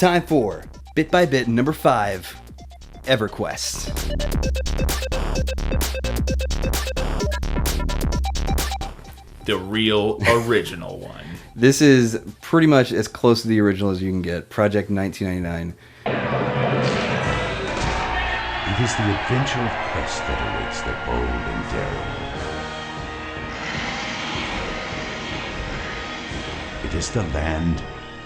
time for Bit by Bit number 5, EverQuest. The real original one. This is pretty much as close to the original as you can get. Project 1999. It is the adventure of quest that awaits the bold and daring. It is the land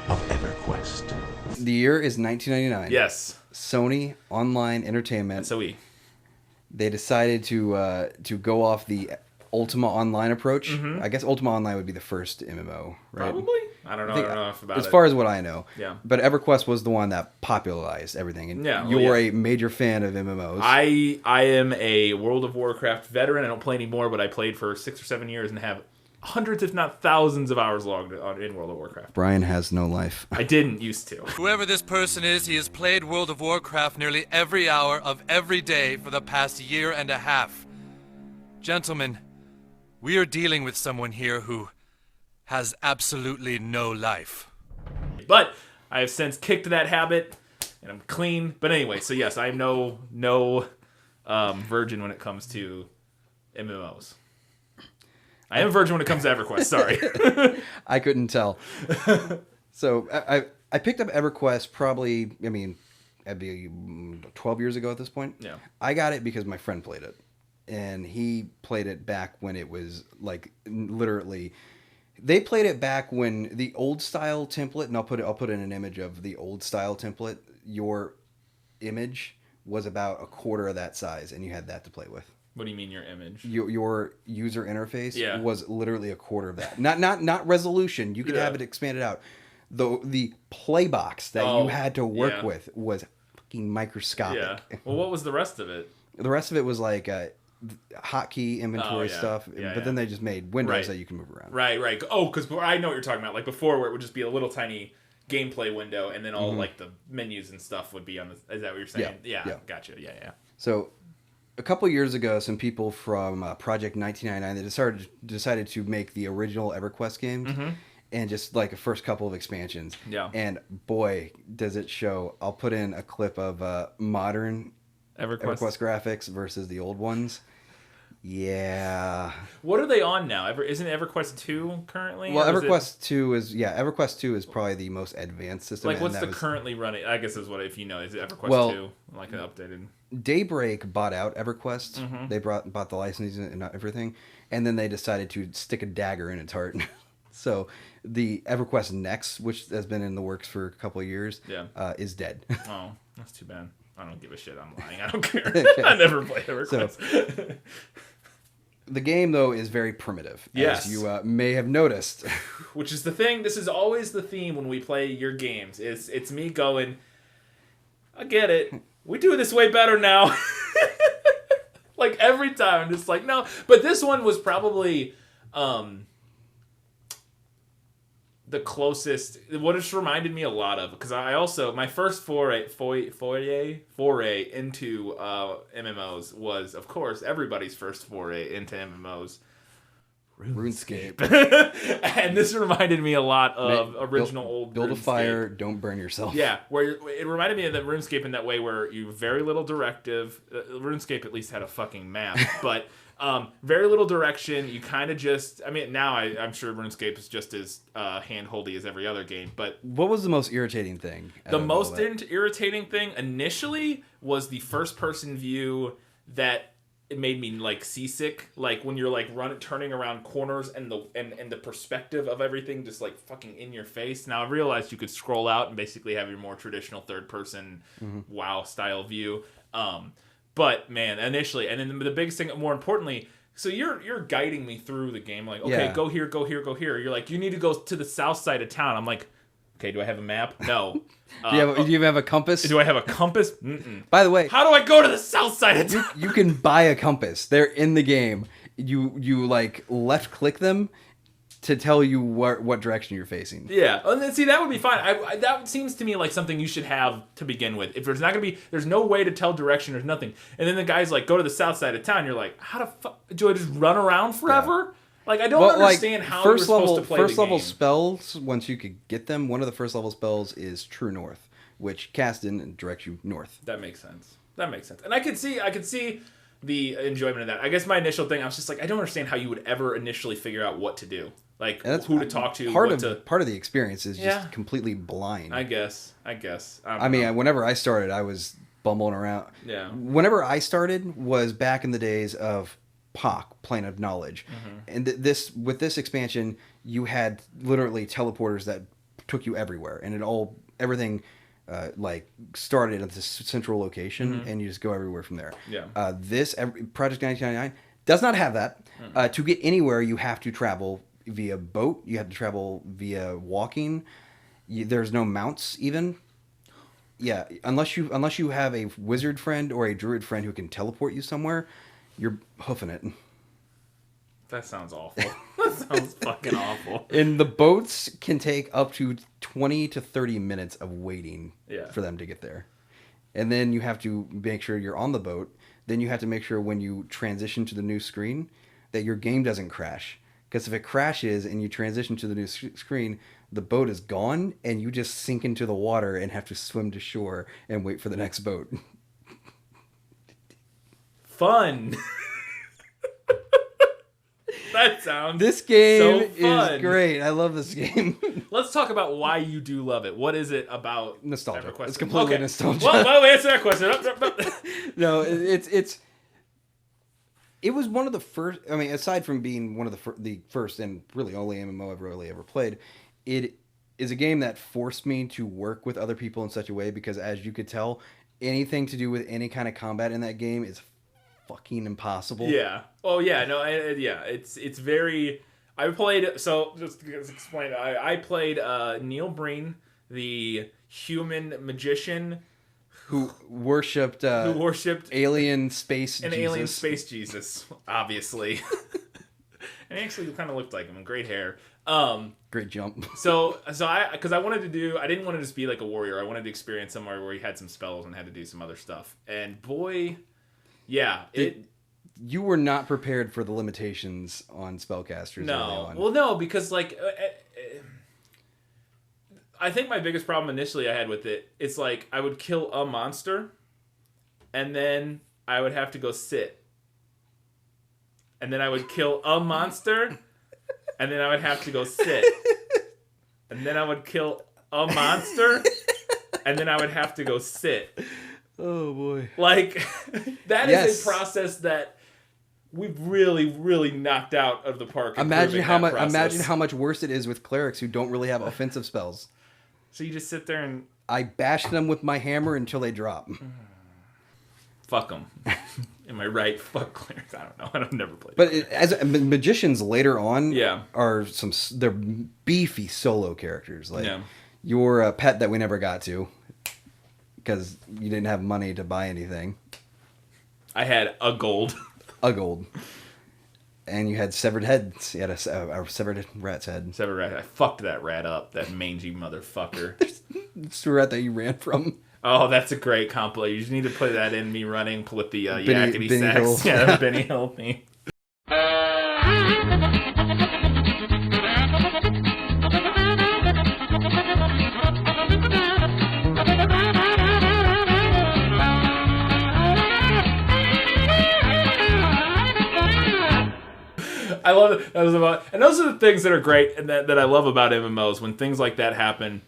of EverQuest. The year is 1999. Yes. Sony Online Entertainment. SOE. They decided to go off the Ultima Online approach. Mm-hmm. I guess Ultima Online would be the first MMO, right? Probably. I don't know enough about it. As far as what I know. Yeah. But EverQuest was the one that popularized everything. And you're a major fan of MMOs. I am a World of Warcraft veteran. I don't play anymore, but I played for 6 or 7 years and have hundreds, if not thousands, of hours logged in World of Warcraft. Brian has no life. I didn't used to. Whoever this person is, he has played World of Warcraft nearly every hour of every day for the past year and a half. Gentlemen, we are dealing with someone here who has absolutely no life. But I have since kicked that habit, and I'm clean. But anyway, so yes, I'm no virgin when it comes to MMOs. I am a virgin when it comes to EverQuest, sorry. I couldn't tell. So I picked up EverQuest probably, that'd be 12 years ago at this point. Yeah. I got it because my friend played it. And he played it back when it was like literally... They played it back when the old style template, and I'll put in an image of the old style template. Your image was about a quarter of that size, and you had that to play with. What do you mean your image? Your user interface was literally a quarter of that. Not resolution. You could have it expanded out. The play box that you had to work with was fucking microscopic. Yeah. Well, what was the rest of it? The rest of it was like hotkey inventory stuff, but then they just made windows that you can move around. Right. Oh, because I know what you're talking about. Like before, where it would just be a little tiny gameplay window, and then all like the menus and stuff would be on the. Is that what you're saying? Yeah. Gotcha. Yeah. So, a couple years ago, some people from Project 1999 they decided to make the original EverQuest games, and just like the first couple of expansions. Yeah. And boy, does it show! I'll put in a clip of modern EverQuest graphics versus the old ones. Yeah. What are they on now? Isn't EverQuest 2 currently? Well, EverQuest 2 is probably the most advanced system. Like, what's currently running? I guess is what if you know is it EverQuest 2 like an updated? Daybreak bought out EverQuest. Mm-hmm. They bought the licensing and everything, and then they decided to stick a dagger in its heart. So the EverQuest Next, which has been in the works for a couple of years, is dead. Oh, that's too bad. I don't give a shit. I'm lying. I don't care. I never played EverQuest. So, the game, though, is very primitive, as you may have noticed. Which is the thing. This is always the theme when we play your games. It's me going, I get it. We do this way better now. Like, every time. I'm just like, no. But this one was probably the closest. What it's reminded me a lot of. Because I also, my first foray into MMOs was, of course, everybody's first foray into MMOs. RuneScape. And this reminded me a lot of original old Build RuneScape. a fire, don't burn yourself. Yeah, where it reminded me of the RuneScape in that way where you very little directive. RuneScape at least had a fucking map, but very little direction. You kind of just, now I'm sure RuneScape is just as hand-holdy as every other game, but... What was the most irritating thing? The most irritating thing initially was the first-person view that it made me like seasick, like when you're like turning around corners and the perspective of everything just like fucking in your face. Now I realized you could scroll out and basically have your more traditional third person WoW style view. But man, initially, and then the biggest thing, more importantly, so you're guiding me through the game, like, okay, go here, go here, go here. You're like, you need to go to the south side of town. I'm like, okay, do I have a map? No. Do you even have a compass? Do I have a compass? Mm-mm. By the way, how do I go to the south side of town? You can buy a compass. They're in the game. You like left click them to tell you what direction you're facing. Yeah, and then, see, that would be fine. That seems to me like something you should have to begin with. If there's not gonna be, there's no way to tell direction. There's nothing. And then the guy's like, go to the south side of town. You're like, how the fuck do I just run around forever? Yeah. Like, I don't understand how you're supposed to play first the level game. spells, once you could get them, one of the first level spells is True North, which cast in and directs you north. That makes sense. And I could see the enjoyment of that. I guess my initial thing, I was just like, I don't understand how you would ever initially figure out what to do. Like, who to talk to, part of the experience is just completely blind. I guess. I mean, whenever I started, I was bumbling around. Yeah. Whenever I started was back in the days of POC, Plane of Knowledge. And with this expansion, you had literally teleporters that took you everywhere, and everything like started at this central location, and you just go everywhere from there. Yeah. Project 1999 does not have that. To get anywhere, you have to travel via boat. You have to travel via walking. There's no mounts even. Yeah, unless you have a wizard friend or a druid friend who can teleport you somewhere, you're hoofing it. That sounds awful. That sounds fucking awful. And the boats can take up to 20 to 30 minutes of waiting for them to get there. And then you have to make sure you're on the boat. Then you have to make sure when you transition to the new screen that your game doesn't crash. Because if it crashes and you transition to the new screen, the boat is gone and you just sink into the water and have to swim to shore and wait for the next boat. Fun. That sounds This game so fun. is great. I love this game. Let's talk about why you do love it. What is it about Nostalgia. EverQuest? It's completely nostalgia. Well, answer that question. No, it was one of the first. I mean, aside from being one of the first and really only MMO I've really ever played, it is a game that forced me to work with other people in such a way because, as you could tell, anything to do with any kind of combat in that game is fucking impossible. Yeah. Oh yeah. No. Yeah. It's very. I played. So just to explain, I played Neil Breen, the human magician who worshipped alien space an Jesus. Alien space Jesus, obviously. And he actually kind of looked like him. Great hair. Great jump. So because I wanted to do, I didn't want to just be like a warrior. I wanted to experience somewhere where he had some spells and had to do some other stuff. And boy, yeah, you were not prepared for the limitations on spellcasters. No, early on. Well, no, because like I think my biggest problem initially I had with it, it's like I would kill a monster, and then I would have to go sit, and then I would kill a monster, and then I would have to go sit, and then I would kill a monster, and then I would have to go sit. Oh boy! Like that is a process that we've really, really knocked out of the park. Imagine how much worse it is with clerics who don't really have offensive spells. So you just sit there and I bash them with my hammer until they drop. Fuck them. Am I right? Fuck clerics. I don't know. I've never played. But as magicians later on, yeah, are they're beefy solo characters. Like your pet that we never got to because you didn't have money to buy anything. I had a gold. And you had severed heads. You had a severed rat's head. Severed rat. I fucked that rat up. That mangy motherfucker. It's the rat that you ran from. Oh, that's a great compliment. You just need to play that in me running with the yakety sax. Hill. Yeah, the Benny Hill theme. I love it. And those are the things that are great and that I love about MMOs. When things like that happen,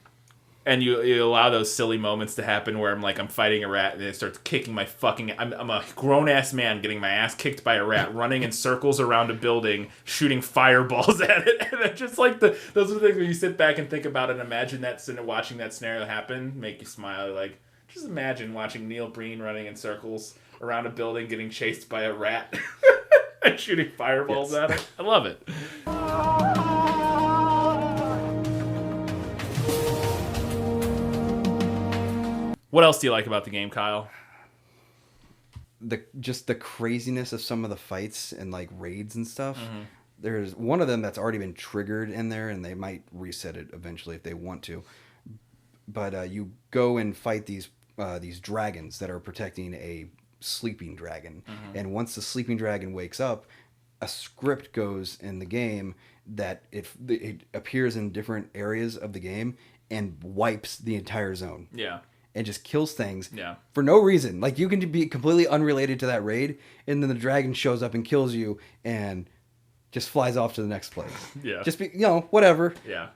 and you allow those silly moments to happen where I'm fighting a rat and it starts kicking my fucking. I'm a grown ass man getting my ass kicked by a rat, running in circles around a building, shooting fireballs at it, and it's just like those are the things where you sit back and think about it and imagine that, watching that scenario happen, make you smile. Like just imagine watching Neil Breen running in circles around a building, getting chased by a rat. And shooting fireballs at it. I love it. What else do you like about the game, Kyle? Just the craziness of some of the fights and like raids and stuff. Mm-hmm. There's one of them that's already been triggered in there, and they might reset it eventually if they want to. But you go and fight these dragons that are protecting a sleeping dragon, and once the sleeping dragon wakes up, a script goes in the game that it appears in different areas of the game and wipes the entire zone. Yeah. and just kills things Yeah. for no reason. Like, you can be completely unrelated to that raid, and then the dragon shows up and kills you and just flies off to the next place. Yeah. Just whatever. Yeah.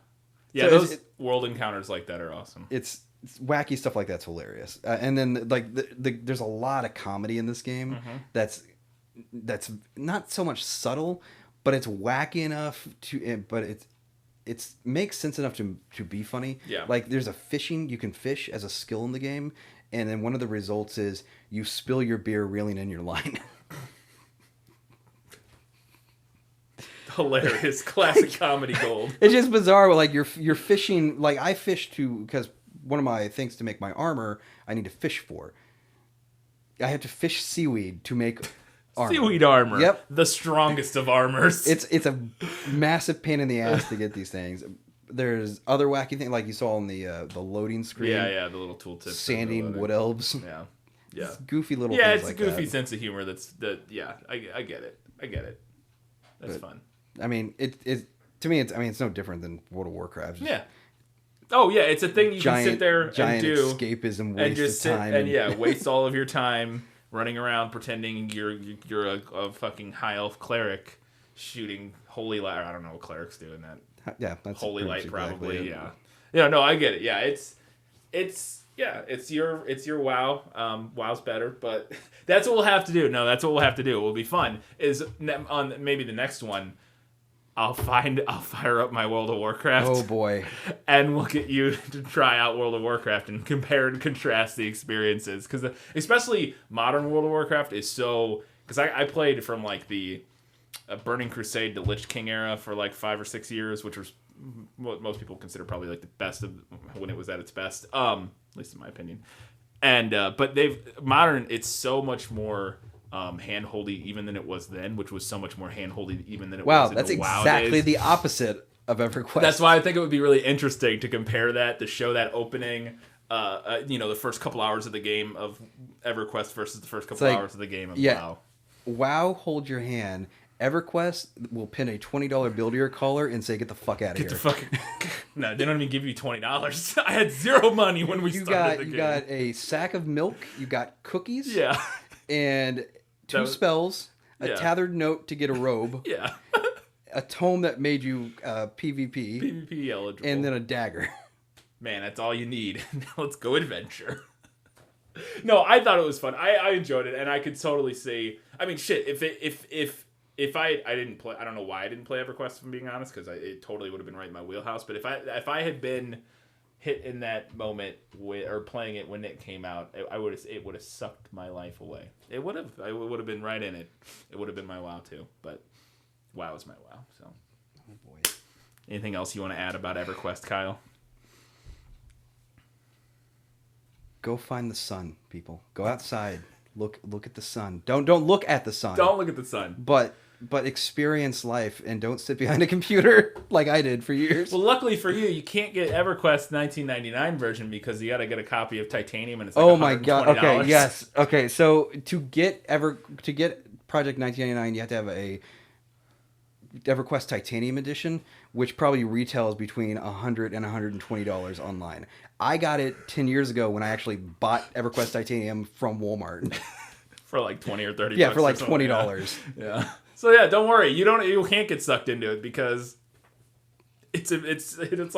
Yeah, So those world encounters like that are awesome. It's wacky stuff like that's hilarious. And then like there's a lot of comedy in this game that's not so much subtle, but it's wacky enough but it's makes sense enough to be funny. Yeah. Like, there's you can fish as a skill in the game, and then one of the results is you spill your beer reeling in your line. Hilarious. Classic comedy gold. It's just bizarre. Like, you're fishing. Like, I fish because one of my things to make my armor, I need to fish for. I have to fish seaweed to make armor. Seaweed armor. Yep. The strongest of armors. It's a massive pain in the ass to get these things. There's other wacky things, like you saw on the loading screen. Yeah, the little tooltips. Sanding wood elves. Yeah. Yeah. Goofy little Yeah, things it's like a goofy that. sense of humor yeah, I get it. That's fun. I mean, to me, it's no different than World of Warcraft. Just Yeah. Oh yeah, it's a thing you can sit there and do escapism, waste and just of time, and waste all of your time running around pretending you're a fucking high elf cleric shooting holy light. I don't know what clerics do in that. Yeah, that's Holy pretty light much exactly probably. it. Yeah. No, I get it. Yeah, it's your WoW. WoW's better, but that's what we'll have to do. No, that's what we'll have to do. It will be fun. Is on maybe the next one. I'll fire up my World of Warcraft. Oh boy. And we'll get you to try out World of Warcraft and compare and contrast the experiences. Because especially modern World of Warcraft is so... Because I played from like the Burning Crusade to Lich King era for like 5 or 6 years, which was what most people consider probably like the best of when it was at its best. At least in my opinion. And but modern, it's so much more... hand-holdy even than it was then, which was so much more hand-holdy even than it was in that's the WoW exactly days. the opposite of EverQuest. That's why I think it would be really interesting to compare that, to show that opening, the first couple hours of the game of EverQuest versus the first couple hours of the game of WoW. WoW, hold your hand. EverQuest will pin a $20 bill to your collar and say, "Get the fuck out of here." Get the fucking... No, they don't even give you $20. I had zero money when we started the game. You got a sack of milk. You got cookies. Yeah. And 2 spells, a tethered note to get a robe, Yeah. a tome that made you PvP, PvP eligible, and then a dagger. Man, that's all you need. Now let's go adventure. No, I thought it was fun. I enjoyed it, and I could totally see. I mean, shit. If I didn't play, I don't know why I didn't play EverQuest. If I'm being honest, because it totally would have been right in my wheelhouse. But if I had been hit in that moment or playing it when it came out, it would have sucked my life away. I would have been right in it. It would have been my WoW too, but WoW is my WoW. So, oh boy. Anything else you want to add about EverQuest, Kyle? Go find the sun, people. Go outside. Look at the sun. Don't look at the sun. Don't look at the sun. But experience life and don't sit behind a computer like I did for years. Well, luckily for you, you can't get EverQuest 1999 version because you got to get a copy of Titanium and it's like oh my god. Okay, $120. yes. Okay, so to get Project 1999, you have to have a EverQuest Titanium edition, which probably retails between $100 and $120 online. I got it 10 years ago when I actually bought EverQuest Titanium from Walmart. For like 20 or 30 yeah, bucks for like or something. $20. Yeah. So yeah, don't worry. You can't get sucked into it because it's like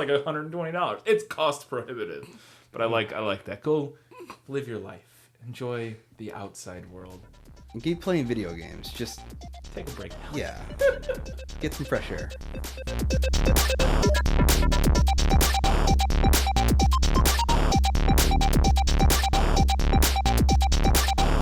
$120. It's cost prohibitive. But I like that. Go live your life. Enjoy the outside world. And keep playing video games. Just take a break now. Yeah. Get some fresh air.